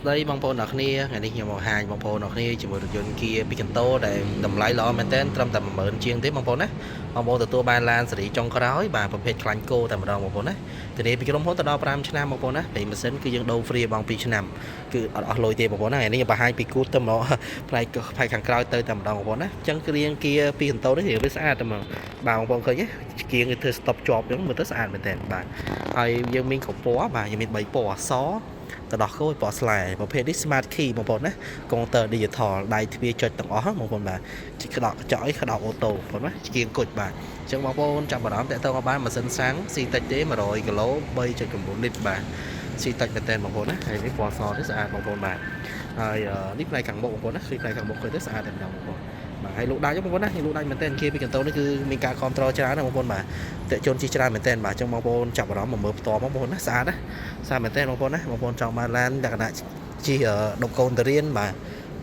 ស្ដីបងប្អូនអ្នកគ្នាថ្ងៃនេះខ្ញុំមកហាញបងប្អូនអ្នកគ្នាជាមួយរថយន្ត Kia Picanto ដែលតម្លៃល្អមែនទែនត្រឹមតែ 10000 ជាងទេបងប្អូនណាបងប្អូនទទួលបានឡានសេរីចុងក្រោយបាទប្រភេទខ្លាញ់គោតែម្ដងបងប្អូនណាធានាពីក្រុមហ៊ុនទៅដល់5ឆ្នាំបងប្អូនណាពេលម៉ាស៊ីនគឺយើងដូរ free បង2ឆ្នាំគឺអត់អស់លុយទេបងប្អូនណាថ្ងៃនេះខ្ញុំបង្ហាញពីគូទៅម្ដងផ្នែកខាងក្រោយទៅតែម្ដងបងប្អូនណាអញ្ចឹងគឺរៀង Kia Picanto នេះរៀងវាស្អាតតែមកបាទបងប្អូនឃើញទេគៀងគឺធ្វើ stop ជាប់អញ្ចឹងមើលទៅស្អាតមែនទែនបាទហើយយើងមានគ្រប់ពណ៌បាទយើងមាន3ពណ៌អសទៅដោះគោពណ៌ស្លែប្រភេទនេះ Smart Key បងប្អូនណាកុងទ័រ Digital ដៃទ្វារចុចទាំងអស់បងប្អូនបាទក្តោបចុចក្តោបអូតូបងប្អូនណាជាងគុជបាទអញ្ចឹងបងប្អូនចាប់អារម្មណ៍តើតើបានម៉ាស៊ីនសាំងស៊ីតិចទេ100គីឡូ 3.9 លីត្របាទស៊ីតិចមែនទែនបងប្អូនណាហើយនេះពណ៌សនេះស្អាតបងប្អូនបាទហើយនេះផ្នែកខាងមុខបងប្អូនណាគឺផ្នែកខាងមុខឃើញទៅស្អាតតែម្ដងបងប្អូនបាទហើយលោកដាច់បងប្អូនណាលោកដាច់មែនទែនKia Picantoនេះគឺមានការគ្រប់គ្រងច្រើនណាបងប្អូនបាទតេជនជិះច្រើនមែនទែនបាទអញ្ចឹងបងប្អូនចាប់អារម្មណ៍មកមើលផ្ទាល់បងប្អូនណាស្អាតណាស្អាតមែនទែនបងប្អូនណាបងប្អូនចង់បានឡានលក្ខណៈជិះដប់កូនទៅរៀនបាទ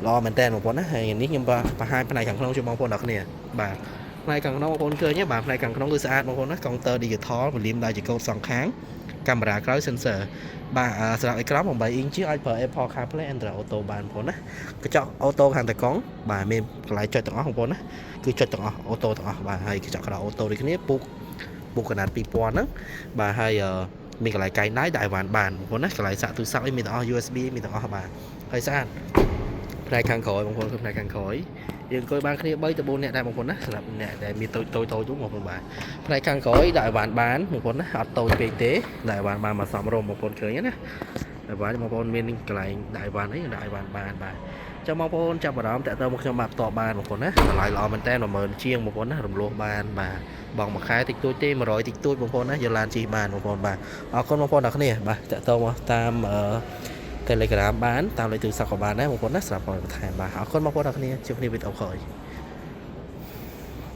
ល្អមែនទែនបងប្អូនណាហើយនេះខ្ញុំបង្ហាញផ្នែកខាងក្នុងជូនបងប្អូនអ្នកគ្នាបាទផ្នែកខាងក្នុងបងប្អូនឃើញទេបាទផ្នែកខាងក្នុងគឺស្អាតបងប្អូនណាកុងទ័រ Digital ពលាមដៃជាកូដសងខាងកាមេរ៉ាក្រោយ sensor បាទសម្រាប់អេក្រង់8អ៊ីនជអាចប្រើ Apple CarPlay Android Auto បានបងប្អូនណាកញ្ចក់អូតូខាងតកង់បាទមានកន្លែងចុចទាំងអស់បងប្អូនណាគឺចុចទាំងអស់អូតូទាំងអស់បាទហើយកញ្ចក់ក្រៅអូតូដូចគ្នាពុកកណាត់2000ហ្នឹងបាទហើយមានកន្លែងកែងដៃដាក់អីវ៉ាន់បានបងប្អូនណាកន្លែងសាក់ទូរស័ព្ទមានទាំងអស់ USB មានទាំងអស់បាទហើយស្អាតផ្នែកខាងក្រោយបងប្អូនគឺផ្នែកខាងក្រោយយើងអង្គុយបានគ្នា3ទៅ4នាក់ដែរបងប្អូនណាសម្រាប់អ្នកដែលមានតូចនោះបងប្អូនបាទផ្នែកខាងក្រោយដាក់អីវ៉ាន់បានបងប្អូនណាអត់តូចពេកទេដាក់អីវ៉ាន់បានមកសមរម្យបងប្អូនឃើញណាអីវ៉ាន់បងប្អូនមានកន្លែងដាក់អីវ៉ាន់អីដាក់អីវ៉ាន់បានបាទចាំបងប្អូនចាប់អារម្មណ៍តាក់ទងមកខ្ញុំបាទផ្ទាល់បានបងប្អូនណាតម្លៃល្អមែនតើ10000ជាងបងប្អូនណារំលោះបានបាទបងមួយខែតិចតួចទេ100តិចតួចបងប្អូនណាយកឡានជិះបានបងប្អូនបាទអរគុណបងប្អូនអ្នកគ្នាបាទតាក់ទងមកតាម Telegram បានតាមលេខទូរស័ព្ទក៏បានដែរបងប្អូនណាសម្រាប់បងបន្ថែមបាទអរគុណបងប្អូនអ្នកគ្នាជួបគ្នាវីដេអូក្រោយ